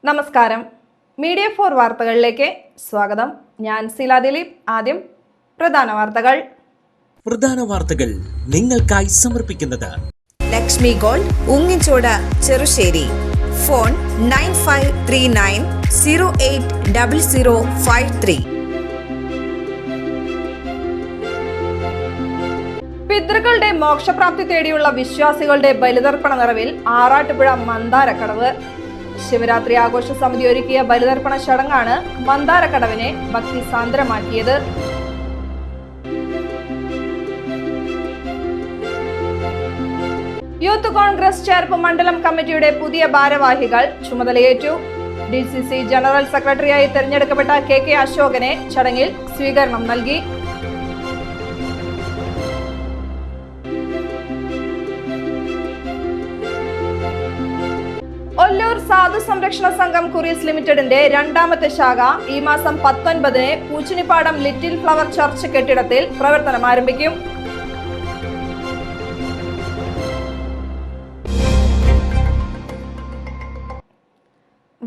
നമസ്കാരം. മീഡിയ 4 വാർത്തകളിലേക്ക് സ്വാഗതം. ഞാൻ സില ദിലീപ്. ആദ്യം പ്രധാന വാർത്തകൾ നിങ്ങൾക്കായി സമർപ്പിക്കുന്നത് ലക്ഷ്മി ഗോൾഡ്, ഉങ്ങിച്ചോട്, ചെറുശ്ശേരി. ഫോൺ 9539080053. പിതൃക്കളുടെ മോക്ഷപ്രാപ്തി തേടിയുള്ള വിശ്വാസികളുടെ ബലിതർപ്പണ നിറവിൽ ആറാട്ടുപുഴ മന്ദാരക്കടവ്. ശിവരാത്രി ആഘോഷ സമിതി ഒരുക്കിയ ബലിതർപ്പണ ചടങ്ങാണ് മന്ദാരക്കടവിനെ ഭക്തിസാന്ദ്രമാക്കിയത്. യൂത്ത് കോൺഗ്രസ് ചേർപ്പ് മണ്ഡലം കമ്മിറ്റിയുടെ പുതിയ ഭാരവാഹികൾ ചുമതലയേറ്റു. DCC ജനറൽ സെക്രട്ടറിയായി തെരഞ്ഞെടുക്കപ്പെട്ട KK അശോകനെ ചടങ്ങിൽ സ്വീകരണം നൽകി. ഒല്ലൂർ സാധു സംരക്ഷണ സംഘം കുറിയസ് ലിമിറ്റഡിന്റെ രണ്ടാമത്തെ ശാഖ ഈ മാസം 19-ന് പൂച്ചിനിപ്പാടം ലിറ്റിൽ ഫ്ലവർ ചർച്ച് കെട്ടിടത്തിൽ പ്രവർത്തനം ആരംഭിക്കും.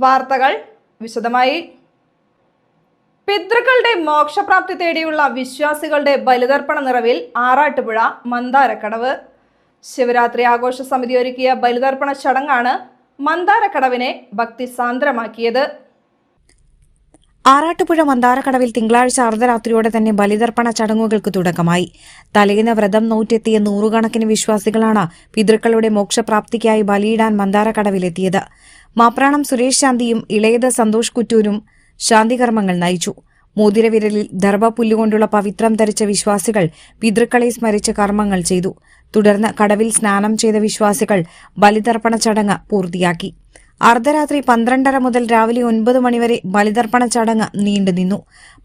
വാർത്തകൾ വിശദമായി. പിതൃക്കളുടെ മോക്ഷപ്രാപ്തി തേടിയുള്ള വിശ്വാസികളുടെ ബലിതർപ്പണ നിറവിൽ ആറാട്ടുപുഴ മന്ദാരക്കടവ്. ശിവരാത്രി ആഘോഷ സമിതി ഒരുക്കിയ ബലിതർപ്പണ ചടങ്ങാണ് മന്ദാരക്കടവിനെ ഭക്തിസാന്ദ്രമാക്കിയത്. ആറാട്ടുപുഴ മന്ദാരക്കടവിൽ തിങ്കളാഴ്ച അർദ്ധരാത്രിയോടെ തന്നെ ബലിതർപ്പണ ചടങ്ങുകൾക്ക് തുടക്കമായി. തലേന്ന് വ്രതം നോറ്റെത്തിയ നൂറുകണക്കിന് വിശ്വാസികളാണ് പിതൃക്കളുടെ മോക്ഷപ്രാപ്തിക്കായി ബലിയിടാൻ മന്ദാരക്കടവിലെത്തിയത്. മാപ്രാണം സുരേഷ് ശാന്തിയും ഇളയത് സന്തോഷ് കുറ്റൂരും ശാന്തികർമ്മങ്ങൾ നയിച്ചു. മോതിരവിരലിൽ ദർഭപ്പുല്ലുകൊണ്ടുള്ള പവിത്രം ധരിച്ച വിശ്വാസികൾ പിതൃക്കളെ സ്മരിച്ച് കർമ്മങ്ങൾ ചെയ്തു. തുടർന്ന് കടവിൽ സ്നാനം ചെയ്ത വിശ്വാസികൾ ബലിതർപ്പണ ചടങ്ങ് പൂർത്തിയാക്കി. അർദ്ധരാത്രി 12:30 മുതൽ രാവിലെ 9 മണിവരെ ബലിതർപ്പണ ചടങ്ങ് നീണ്ടുനിന്നു.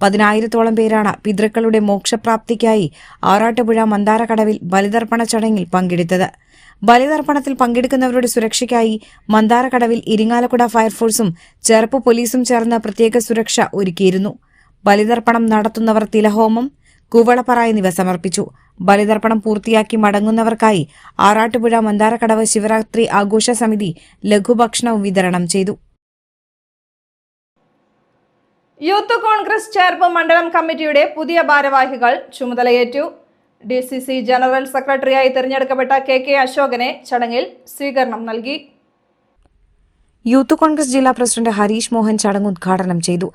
10,000-ഓളം പേരാണ് പിതൃക്കളുടെ മോക്ഷപ്രാപ്തിക്കായി ആറാട്ടുപുഴ മന്ദാരക്കടവിൽ ബലിതർപ്പണ ചടങ്ങിൽ പങ്കെടുത്തത്. ബലിതർപ്പണത്തിൽ പങ്കെടുക്കുന്നവരുടെ സുരക്ഷയ്ക്കായി മന്ദാരക്കടവിൽ ഇരിങ്ങാലക്കുട ഫയർഫോഴ്സും ചേർപ്പ് പോലീസും ചേർന്ന് പ്രത്യേക സുരക്ഷ ഒരുക്കിയിരുന്നു. ബലിതർപ്പണം നടത്തുന്നവർ തിലഹോമം, കൂവളപ്പറ എന്നിവ സമർപ്പിച്ചു. ബലിതർപ്പണം പൂർത്തിയാക്കി മടങ്ങുന്നവർക്കായി ആറാട്ടുപുഴ മന്ദാരക്കടവ് ശിവരാത്രി ആഘോഷ സമിതി ലഘുഭക്ഷണവും വിതരണം ചെയ്തു. യൂത്ത് കോൺഗ്രസ് ചേർപ്പ് മണ്ഡലം കമ്മിറ്റിയുടെ പുതിയ ഭാരവാഹികൾ ചുമതലയേറ്റു. DCC ജനറൽ സെക്രട്ടറിയായി തെരഞ്ഞെടുക്കപ്പെട്ട KK അശോകനെ ചടങ്ങിൽ സ്വീകരണം നൽകി. യൂത്ത് കോൺഗ്രസ് ജില്ലാ പ്രസിഡന്റ് ഹരീഷ് മോഹൻ ചടങ്ങ് ഉദ്ഘാടനം ചെയ്തു.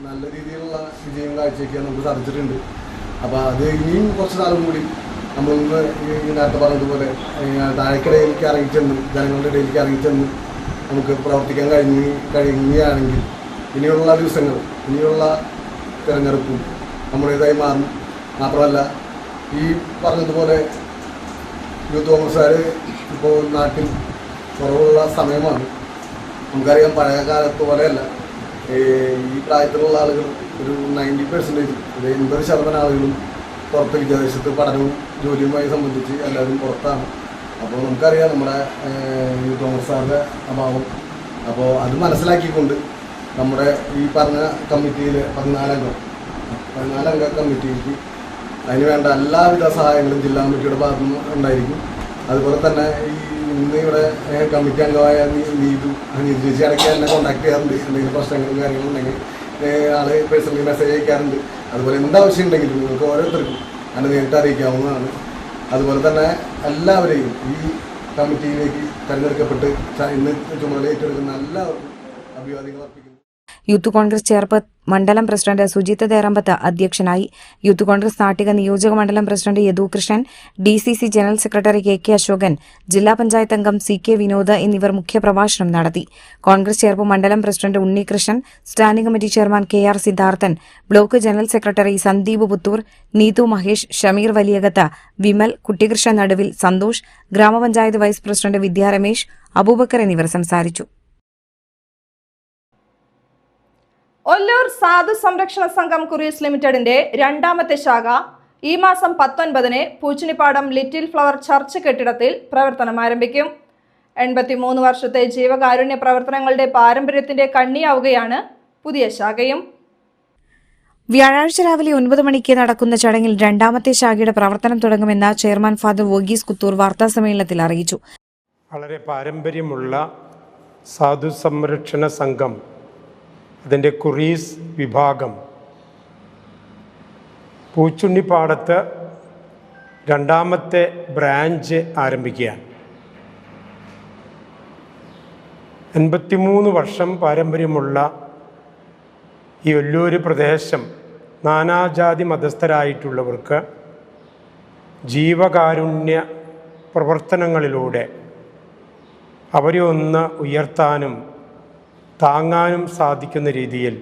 നല്ല രീതിയിലുള്ള വിജയം കാഴ്ചവെക്കാൻ നമുക്ക് സാധിച്ചിട്ടുണ്ട്. അപ്പോൾ അത് ഇനിയും കുറച്ച് നാളും കൂടി നമ്മൾ നേരത്തെ പറഞ്ഞതുപോലെ താഴേക്കിടയിലേക്ക് ഇറങ്ങിച്ചെന്ന് ജനങ്ങളുടെ ഇടയിലേക്ക് ഇറങ്ങിച്ചെന്ന് നമുക്ക് പ്രവർത്തിക്കാൻ കഴിയുകയാണെങ്കിൽ ഇനിയുള്ള ദിവസങ്ങൾ ഇനിയുള്ള തിരഞ്ഞെടുപ്പും നമ്മുടേതായി മാറും. മാത്രമല്ല ഈ പറഞ്ഞതുപോലെ യൂത്ത് കോൺഗ്രസ്സുകാർ ഇപ്പോൾ നാട്ടിൽ കുറവുള്ള സമയമാണ്. നമുക്കറിയാം, പഴയ കാലത്ത് പോലെയല്ല. ഈ പ്രായത്തിലുള്ള ആളുകൾ ഒരു 90%, 80% ആളുകളും പുറത്ത് വിദേശത്ത് പഠനവും ജോലിയുമായി സംബന്ധിച്ച് എല്ലാവരും പുറത്താണ്. അപ്പോൾ നമുക്കറിയാം നമ്മുടെ യൂത്ത് കോൺഗ്രസ്സുകാരുടെ അഭാവം. അപ്പോൾ അത് മനസ്സിലാക്കിക്കൊണ്ട് നമ്മുടെ ഈ പറഞ്ഞ കമ്മിറ്റിയിൽ 14 അംഗ കമ്മിറ്റിക്ക് അതിനുവേണ്ട എല്ലാവിധ സഹായങ്ങളും ജില്ലാ കമ്മിറ്റിയുടെ ഭാഗത്തു നിന്ന് ഉണ്ടായിരിക്കും. അതുപോലെ തന്നെ ഇന്ന് ഇവിടെ കമ്മിറ്റി അംഗമായ നീതു ചേച്ചി ഇടയ്ക്ക് എന്നെ കോൺടാക്ട് ചെയ്യാറുണ്ട്. എന്തെങ്കിലും പ്രശ്നങ്ങളും കാര്യങ്ങളുണ്ടെങ്കിൽ ആള് പേഴ്സണലി മെസ്സേജ് അയക്കാറുണ്ട്. അതുപോലെ എന്താവശ്യം ഉണ്ടെങ്കിലും നിങ്ങൾക്ക് ഓരോരുത്തർക്കും എന്നെ നേരിട്ട് അറിയിക്കാവുന്നതാണ്. അതുപോലെ തന്നെ എല്ലാവരെയും ഈ കമ്മിറ്റിയിലേക്ക് തിരഞ്ഞെടുക്കപ്പെട്ട് ഇന്ന് ചുമതല ഏറ്റെടുക്കുന്ന എല്ലാവർക്കും അഭിവാദ്യങ്ങൾ അർപ്പിക്കുന്നു. യൂത്ത് കോൺഗ്രസ് ചേർപ്പ് മണ്ഡലം പ്രസിഡന്റ് സുജിത്ത് തേറമ്പത്ത് അധ്യക്ഷനായി. യൂത്ത് കോൺഗ്രസ് നാട്ടിക നിയോജക മണ്ഡലം president Yadu Krishnan, DCC general secretary KK Ashokan, ജില്ലാ പഞ്ചായത്ത് അംഗം CK വിനോദ് എന്നിവർ മുഖ്യപ്രഭാഷണം നടത്തി. കോൺഗ്രസ് ചേർപ്പ് മണ്ഡലം president Unnikrishnan, standing committee chairman KR Siddharthan, block general secretary Sandeep Puthur, Neethu Mahesh, Shameer Valiyakath, Vimal, Kuttikrishnan നടുവിൽ, സന്തോഷ്, ഗ്രാമപഞ്ചായത്ത് വൈസ് പ്രസിഡന്റ് വിദ്യാ രമേശ്, അബൂബക്കർ എന്നിവർ സംസാരിച്ചു. ഒല്ലൂർ സാധു സംരക്ഷണ സംഘം കുറിയസ് ലിമിറ്റഡിന്റെ രണ്ടാമത്തെ ശാഖ ഈ മാസം 19-ന് പൂച്ചിനിപ്പാടം ലിറ്റിൽ ഫ്ലവർ ചർച്ച് കെട്ടിടത്തിൽ പ്രവർത്തനം ആരംഭിക്കും. 83 വർഷത്തെ ജീവകാരുണ്യ പ്രവർത്തനങ്ങളുടെ പാരമ്പര്യത്തിന്റെ കണ്ണിയാവുകയാണ് പുതിയ ശാഖയും. വ്യാഴാഴ്ച രാവിലെ 9 മണിക്ക് നടക്കുന്ന ചടങ്ങിൽ രണ്ടാമത്തെ ശാഖയുടെ പ്രവർത്തനം തുടങ്ങുമെന്ന് ചെയർമാൻ ഫാദർ വർഗീസ് കുത്തൂർ വാർത്താസമ്മേളനത്തിൽ അറിയിച്ചു. വളരെ പാരമ്പര്യമുള്ള സാധു സംരക്ഷണ സംഘം അതിൻ്റെ കുറീസ് വിഭാഗം പൂച്ചുണ്ണിപ്പാടത്ത് രണ്ടാമത്തെ ബ്രാഞ്ച് ആരംഭിക്കുകയാണ്. 83 വർഷം പാരമ്പര്യമുള്ള ഈ ഒല്ലൂർ പ്രദേശം നാനാജാതി മതസ്ഥരായിട്ടുള്ളവർക്ക് ജീവകാരുണ്യ പ്രവർത്തനങ്ങളിലൂടെ അവരെ ഒന്ന് ഉയർത്താനും താങ്ങാനും സാധിക്കുന്ന രീതിയിൽ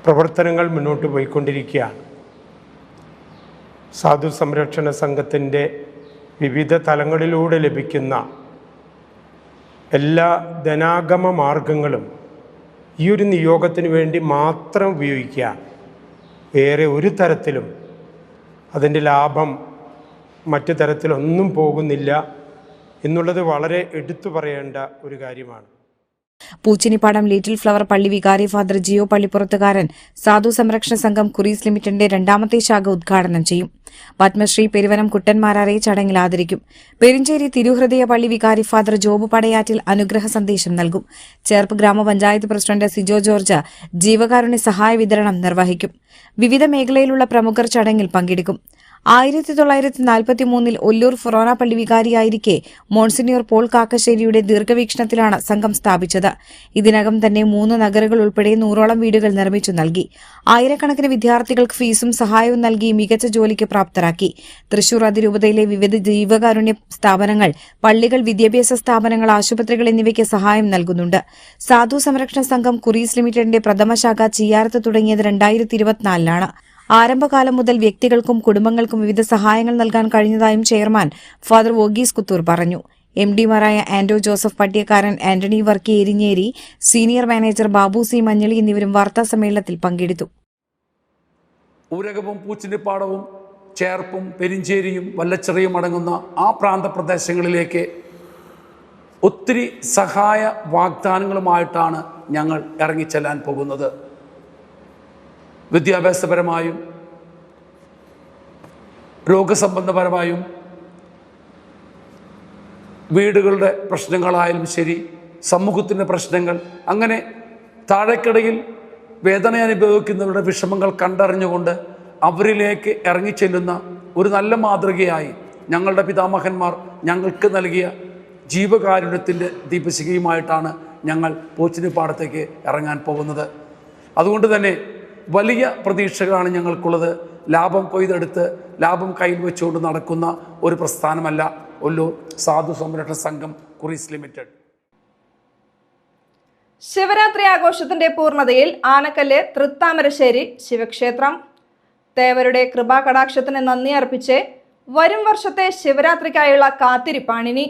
പ്രവർത്തനങ്ങൾ മുന്നോട്ട് പോയിക്കൊണ്ടിരിക്കുകയാണ്. സാധു സംരക്ഷണ സംഘത്തിൻ്റെ വിവിധ തലങ്ങളിലൂടെ ലഭിക്കുന്ന എല്ലാ ധനാഗമ മാർഗങ്ങളും ഈ ഒരു നിയോഗത്തിന് വേണ്ടി മാത്രം ഉപയോഗിക്കുക. വേറെ ഒരു തരത്തിലും അതിൻ്റെ ലാഭം മറ്റു തരത്തിലൊന്നും പോകുന്നില്ല എന്നുള്ളത് വളരെ എടുത്തു പറയേണ്ട ഒരു കാര്യമാണ്. പൂച്ചിനിപ്പാടം ലിറ്റിൽ ഫ്ലവർ പള്ളി വികാരി ഫാദർ ജിയോ പള്ളിപ്പുറത്തുകാരൻ സാധു സംരക്ഷണ സംഘം കുറീസ് ലിമിറ്റഡിന്റെ രണ്ടാമത്തെ ശാഖ ഉദ്ഘാടനം ചെയ്യും. പത്മശ്രീ പെരുവനം കുട്ടന്മാരാരെ ചടങ്ങിൽ ആദരിക്കും. പെരിഞ്ചേരി തിരുഹൃദയ പള്ളി വികാരി ഫാദർ ജോബ് പടയാറ്റിൽ അനുഗ്രഹ സന്ദേശം നൽകും. ചേർപ്പ് ഗ്രാമപഞ്ചായത്ത് പ്രസിഡന്റ് സിജോ ജോർജ് ജീവകാരുണ്യ സഹായ വിതരണം നിർവഹിക്കും. വിവിധ മേഖലയിലുള്ള പ്രമുഖർ ചടങ്ങിൽ പങ്കെടുക്കും. 1943 ഒല്ലൂർ ഫൊറോന പള്ളി വികാരിയായിരിക്കെ മോൺസിനിയർ പോൾ കാക്കശ്ശേരിയുടെ ദീർഘവീക്ഷണത്തിലാണ് സംഘം സ്ഥാപിച്ചത്. ഇതിനകം തന്നെ 3 നഗറുകൾ ഉൾപ്പെടെ 100ഓളം വീടുകൾ നിർമ്മിച്ചു നൽകി. ആയിരക്കണക്കിന് വിദ്യാർത്ഥികൾക്ക് ഫീസും സഹായവും നൽകി മികച്ച ജോലിക്ക് പ്രാപ്തരാക്കി. തൃശൂർ അതിരൂപതയിലെ വിവിധ ജീവകാരുണ്യ സ്ഥാപനങ്ങൾ, പള്ളികൾ, വിദ്യാഭ്യാസ സ്ഥാപനങ്ങൾ, ആശുപത്രികൾ എന്നിവയ്ക്ക് സഹായം നൽകുന്നുണ്ട്. സാധു സംരക്ഷണ സംഘം കുറീസ് ലിമിറ്റഡിന്റെ പ്രഥമ ശാഖ ചിയ്യാരത്ത് തുടങ്ങിയത് 2024 ആരംഭകാലം മുതൽ വ്യക്തികൾക്കും കുടുംബങ്ങൾക്കും വിവിധ സഹായങ്ങൾ നൽകാൻ കഴിഞ്ഞതായും ചെയർമാൻ ഫാദർ വോഗീസ് കുത്തൂർ പറഞ്ഞു. എംഡിമാരായ Anto Joseph Pattiyakkaran, Antony Varkey Erinjeri, senior manager Babu C Manjali എന്നിവരും വാർത്താസമ്മേളനത്തിൽ പങ്കെടുത്തു. ഊരകവും പൂച്ചിനിപ്പാടവും ചേർപ്പും പെരിഞ്ചേരിയും വല്ലച്ചിറയും അടങ്ങുന്ന ആ പ്രാന്തപ്രദേശങ്ങളിലേക്ക് ഒത്തിരി സഹായ വാഗ്ദാനങ്ങളുമായിട്ടാണ് ഞങ്ങൾ ഇറങ്ങിച്ചെല്ലാൻ പോകുന്നത്. വിദ്യാഭ്യാസപരമായും രോഗസംബന്ധപരമായും വീടുകളുടെ പ്രശ്നങ്ങളായാലും ശരി, സമൂഹത്തിൻ്റെ പ്രശ്നങ്ങൾ, അങ്ങനെ താഴെക്കിടയിൽ വേദന അനുഭവിക്കുന്നവരുടെ വിഷമങ്ങൾ കണ്ടറിഞ്ഞുകൊണ്ട് അവരിലേക്ക് ഇറങ്ങിച്ചെല്ലുന്ന ഒരു നല്ല മാതൃകയായി ഞങ്ങളുടെ പിതാമഹന്മാർ ഞങ്ങൾക്ക് നൽകിയ ജീവകാരുണ്യത്തിൻ്റെ ദീപശിഖയുമായിട്ടാണ് ഞങ്ങൾ പൂച്ചിനിപ്പാടത്തേക്ക് ഇറങ്ങാൻ പോകുന്നത്. അതുകൊണ്ട് തന്നെ വലിയ പ്രതീക്ഷകളാണ് ഞങ്ങൾക്കുള്ളത്. ലാഭം കൊയ്തെടുത്ത് ലാഭം കയ്യിൽ വെച്ചുകൊണ്ട് നടക്കുന്ന ഒരു പ്രസ്ഥാനമല്ല ഒല്ലൂർ സാധു സംരക്ഷണ സംഘം കുറീസ് ലിമിറ്റഡ്. ശിവരാത്രി ആഘോഷത്തിന്റെ പൂർണ്ണതയിൽ ആനക്കല്ല് തൃത്താമരശ്ശേരി ശിവക്ഷേത്രം. തേവരുടെ കൃപാകടാക്ഷത്തിന് നന്ദി അർപ്പിച്ച് വരും വർഷത്തെ ശിവരാത്രിക്കായുള്ള കാത്തിരിപ്പാണിനി.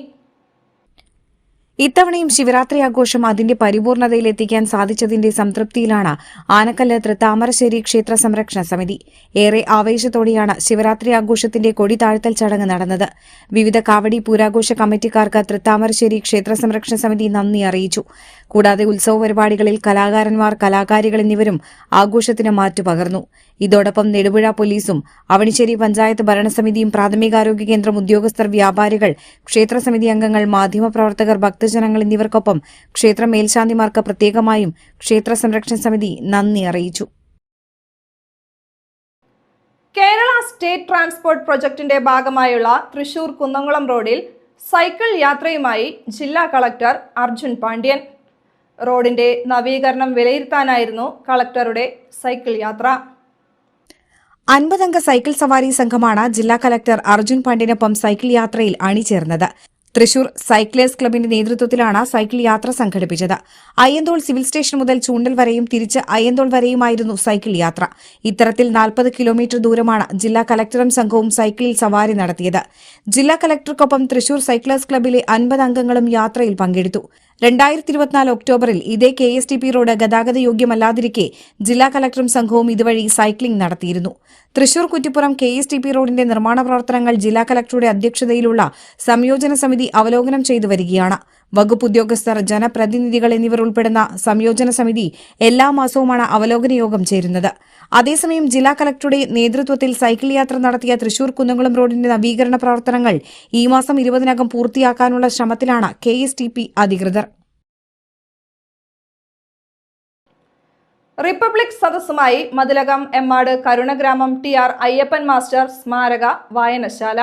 ഇത്തവണയും ശിവരാത്രി ആഘോഷം അതിന്റെ പരിപൂർണതയിലെത്തിക്കാൻ സാധിച്ചതിന്റെ സംതൃപ്തിയിലാണ് ആനക്കല്ല് തൃത്താമരശ്ശേരി ക്ഷേത്ര സംരക്ഷണ സമിതി. ഏറെ ആവേശത്തോടെയാണ് ശിവരാത്രി ആഘോഷത്തിന്റെ കൊടി താഴ്ത്തൽ ചടങ്ങ് നടന്നത്. വിവിധ കാവടി പൂരാഘോഷ കമ്മിറ്റിക്കാർക്ക് തൃത്താമരശ്ശേരി ക്ഷേത്ര സംരക്ഷണ സമിതി നന്ദി അറിയിച്ചു. കൂടാതെ ഉത്സവ പരിപാടികളിൽ കലാകാരന്മാർ, കലാകാരികൾ എന്നിവരും ആഘോഷത്തിന് മാറ്റുപകർന്നു. ഇതോടൊപ്പം നെടുപുഴ പോലീസും അവണിശ്ശേരി പഞ്ചായത്ത് ഭരണസമിതിയും പ്രാഥമികാരോഗ്യ കേന്ദ്രം ഉദ്യോഗസ്ഥർ, വ്യാപാരികൾ, ക്ഷേത്രസമിതി അംഗങ്ങൾ, മാധ്യമപ്രവർത്തകർ, ഭക്തജനങ്ങൾ എന്നിവർക്കൊപ്പം ക്ഷേത്ര മേൽശാന്തിമാർക്ക് പ്രത്യേകമായും ക്ഷേത്ര സംരക്ഷണ സമിതി നന്ദി അറിയിച്ചു. കേരള സ്റ്റേറ്റ് ട്രാൻസ്പോർട്ട് പ്രൊജക്ടിന്റെ ഭാഗമായുള്ള തൃശൂർ കുന്നംകുളം റോഡിൽ സൈക്കിൾ യാത്രയുമായി ജില്ലാ കളക്ടർ അർജുൻ പാണ്ഡ്യൻ. റോഡിന്റെ നവീകരണം വിലയിരുത്താനായിരുന്നു കളക്ടറുടെ സൈക്കിൾ യാത്ര. 50 അംഗ സൈക്കിൾ സവാരി സംഘമാണ് ജില്ലാ കലക്ടർ അർജുൻ പാണ്ഡ്യനൊപ്പം സൈക്കിൾ യാത്രയിൽ അണിചേർന്നത്. തൃശൂർ സൈക്ലേഴ്സ് ക്ലബിന്റെ നേതൃത്വത്തിലാണ് സൈക്കിൾ യാത്ര സംഘടിപ്പിച്ചത്. അയ്യന്തോൾ സിവിൽ സ്റ്റേഷൻ മുതൽ ചൂണ്ടൽ വരെയും തിരിച്ച് അയ്യന്തോൾ വരെയുമായിരുന്നു സൈക്കിൾ യാത്ര. ഇത്തരത്തിൽ 40 കിലോമീറ്റർ ദൂരമാണ് ജില്ലാ കലക്ടറും സംഘവും സൈക്കിളിൽ സവാരി നടത്തിയത്. ജില്ലാ കലക്ടർക്കൊപ്പം തൃശൂർ സൈക്ലേഴ്സ് ക്ലബിലെ 50 അംഗങ്ങളും യാത്രയിൽ പങ്കെടുത്തു. 2024 ഒക്ടോബറിൽ ഇതേ KSTP റോഡ് ഗതാഗത യോഗ്യമല്ലാതിരിക്കെ ജില്ലാ കലക്ടറും സംഘവും ഇതുവഴി സൈക്ലിംഗ് നടത്തിയിരുന്നു. തൃശൂർ കുറ്റിപ്പുറം KSTP റോഡിന്റെ നിർമ്മാണ പ്രവർത്തനങ്ങൾ ജില്ലാ കലക്ടറുടെ അധ്യക്ഷതയിലുള്ള സംയോജന സമിതി അവലോകനം ചെയ്തു വരികയാണ്. വകുപ്പ് ഉദ്യോഗസ്ഥർ, ജനപ്രതിനിധികൾ എന്നിവർ ഉൾപ്പെടുന്ന സംയോജന സമിതി എല്ലാ മാസവുമാണ് അവലോകന യോഗം ചേരുന്നത്. അതേസമയം ജില്ലാ കളക്ടറുടെ നേതൃത്വത്തിൽ സൈക്കിൾ യാത്ര നടത്തിയ തൃശൂർ കുന്നംകുളം റോഡിന്റെ നവീകരണ പ്രവർത്തനങ്ങൾ ഈ മാസം 20-നകം പൂർത്തിയാക്കാനുള്ള ശ്രമത്തിലാണ് KSTP അധികൃതർ. റിപ്പബ്ലിക് സദസ്സുമായി മതിലകം എമ്മാട് കരുണഗ്രാമം TR അയ്യപ്പൻ മാസ്റ്റർ സ്മാരക വായനശാല.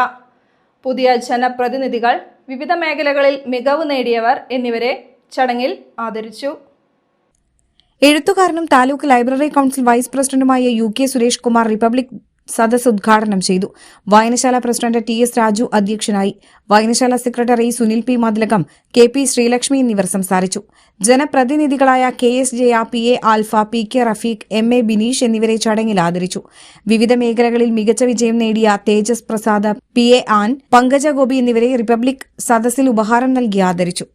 പുതിയ ജനപ്രതിനിധികൾ, വിവിധ മേഖലകളിൽ മികവ് നേടിയവർ എന്നിവരെ ചടങ്ങിൽ ആദരിച്ചു. എഴുത്തുകാരനും താലൂക്ക് ലൈബ്രറി കൌൺസിൽ വൈസ് പ്രസിഡന്റുമായ UK സുരേഷ് കുമാർ റിപ്പബ്ലിക് സദസ് ഉദ്ഘാടനം ചെയ്തു. വായനശാല പ്രസിഡന്റ് TS രാജു അധ്യക്ഷനായി. വായനശാല secretary Sunil P Mathilakam, KP Sreelakshmi എന്നിവർ സംസാരിച്ചു. ജനപ്രതിനിധികളായ KS Jaya, PA alpha, PK Rafeeq, MA Bineesh എന്നിവരെ ചടങ്ങിൽ ആദരിച്ചു. വിവിധ മേഖലകളിൽ മികച്ച വിജയം നേടിയ തേജസ് പ്രസാദ്, PA ആൻ, പങ്കജ ഗോപി എന്നിവരെ റിപ്പബ്ലിക് സദസ്സിൽ ഉപഹാരം നൽകി ആദരിച്ചു.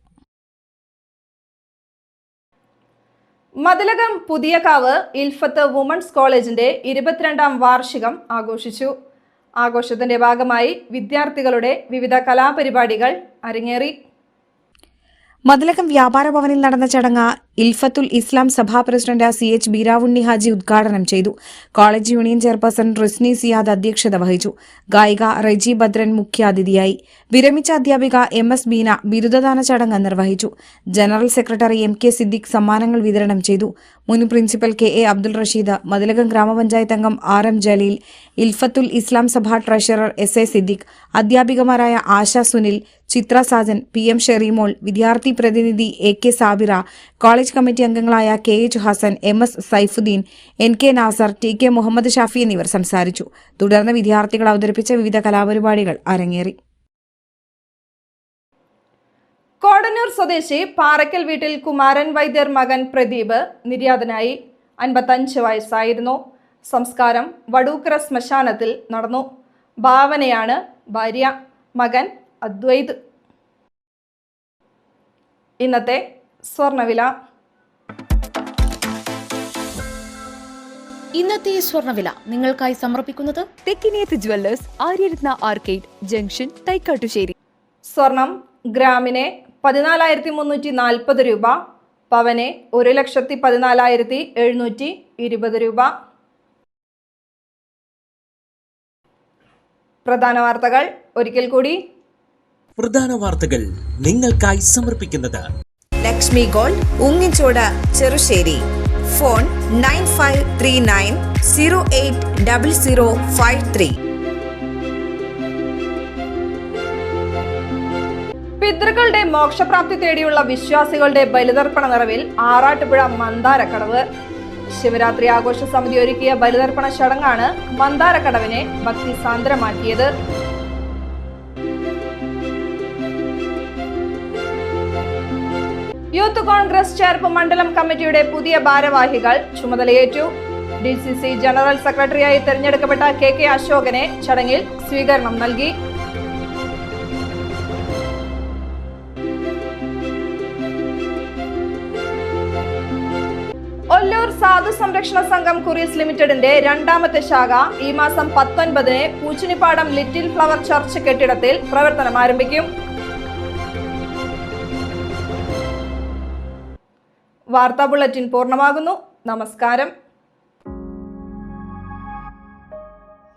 മതിലകം പുതിയകാവ് ഇൽഫത്ത് വുമൺസ് കോളേജിന്റെ 22ാം വാർഷികം ആഘോഷിച്ചു. ആഘോഷത്തിന്റെ ഭാഗമായി വിദ്യാർത്ഥികളുടെ വിവിധ കലാപരിപാടികൾ അരങ്ങേറി. മതിലകം വ്യാപാര ഭവനിൽ നടന്ന ചടങ്ങ് ഇൽഫത്തുൽ ഇസ്ലാം സഭാ പ്രസിഡന്റ് CH ബീരാവുണ്ണി ഹാജി ഉദ്ഘാടനം ചെയ്തു. College union chairperson Risni Siyad അധ്യക്ഷത വഹിച്ചു. ഗായിക റെജി ഭദ്രൻ മുഖ്യാതിഥിയായി. വിരമിച്ച അധ്യാപിക MS ബീന ബിരുദദാന ചടങ്ങ് നിർവഹിച്ചു. ജനറൽ സെക്രട്ടറി MK സിദ്ദിഖ് സമ്മാനങ്ങൾ വിതരണം ചെയ്തു. മുൻ പ്രിൻസിപ്പൽ KA അബ്ദുൾ റഷീദ്, മതിലകം ഗ്രാമപഞ്ചായത്ത് അംഗം RM Jaleel, Ilfathul Islam Sabha treasurer SA Siddique, അധ്യാപികമാരായ ആശ സുനിൽ, ചിത്ര സാജൻ, PM ഷെറിമോൾ, വിദ്യാർത്ഥി പ്രതിനിധി AK സാബിറ, കോളേജ് കമ്മിറ്റി അംഗങ്ങളായ KH Hasan, MS Saifuddin, NK Nasar, TK Muhammad Shafi എന്നിവർ സംസാരിച്ചു. തുടർന്ന് വിദ്യാർത്ഥികൾ അവതരിപ്പിച്ച വിവിധ കലാപരിപാടികൾ അരങ്ങേറി. കോടന്നൂർ സ്വദേശി പാറയ്ക്കൽ വീട്ടിൽ കുമാരൻ വൈദ്യർ മകൻ പ്രദീപ് നിര്യാതനായി. 55 വയസ്സായിരുന്നു. സംസ്കാരം വടൂക്കര ശ്മശാനത്തിൽ നടന്നു. ഭാവനയാണ് ഭാര്യ. മകൻ അദ്വൈത്. ഇന്നത്തെ സ്വർണവില. ഇന്നത്തെ സ്വർണവില നിങ്ങൾക്കായി സമർപ്പിക്കുന്നത് Thekkiniyath jewellers, Aryaratna arcade junction, Thaikattussery. സ്വർണം ഗ്രാമിന് 14,340 രൂപ, പവന് 1,14,720 രൂപ. പ്രധാന വാർത്തകൾ ഒരിക്കൽ കൂടി. പ്രധാന വാർത്തകൾ നിങ്ങൾക്കായി സമർപ്പിക്കുന്നത് ലക്ഷ്മി ഗോൾഡ്, ഉങ്ങിച്ചോട്, ചെറുശ്ശേരി. ഫോൺ 9539080053. പിതൃക്കളുടെ മോക്ഷപ്രാപ്തി തേടിയുള്ള വിശ്വാസികളുടെ ബലിതർപ്പണ നിറവിൽ ആറാട്ടുപുഴ മന്ദാരക്കടവ്. ശിവരാത്രി ആഘോഷ സമിതി ഒരുക്കിയ ബലിതർപ്പണ ചടങ്ങാണ് മന്ദാരക്കടവിനെ ഭക്തിസാന്ദ്രമാക്കിയത്. യൂത്ത് കോൺഗ്രസ് ചേർപ്പ് മണ്ഡലം കമ്മിറ്റിയുടെ പുതിയ ഭാരവാഹികൾ ചുമതലയേറ്റു. DCC ജനറൽ സെക്രട്ടറിയായി തെരഞ്ഞെടുക്കപ്പെട്ട KK അശോകനെ ചടങ്ങിൽ സ്വീകരണം നൽകി. ഒല്ലൂർ സാധു സംരക്ഷണ സംഘം കുറീസ് ലിമിറ്റഡിന്റെ 2ാമത്തെ ശാഖ ഈ മാസം 19-ന് പൂച്ചിനിപ്പാടം ലിറ്റിൽ ഫ്ലവർ ചർച്ച് കെട്ടിടത്തിൽ പ്രവർത്തനം ആരംഭിക്കും. വാർത്താ ബുള്ളറ്റിൻ പൂർണ്ണമാകുന്നു. നമസ്കാരം.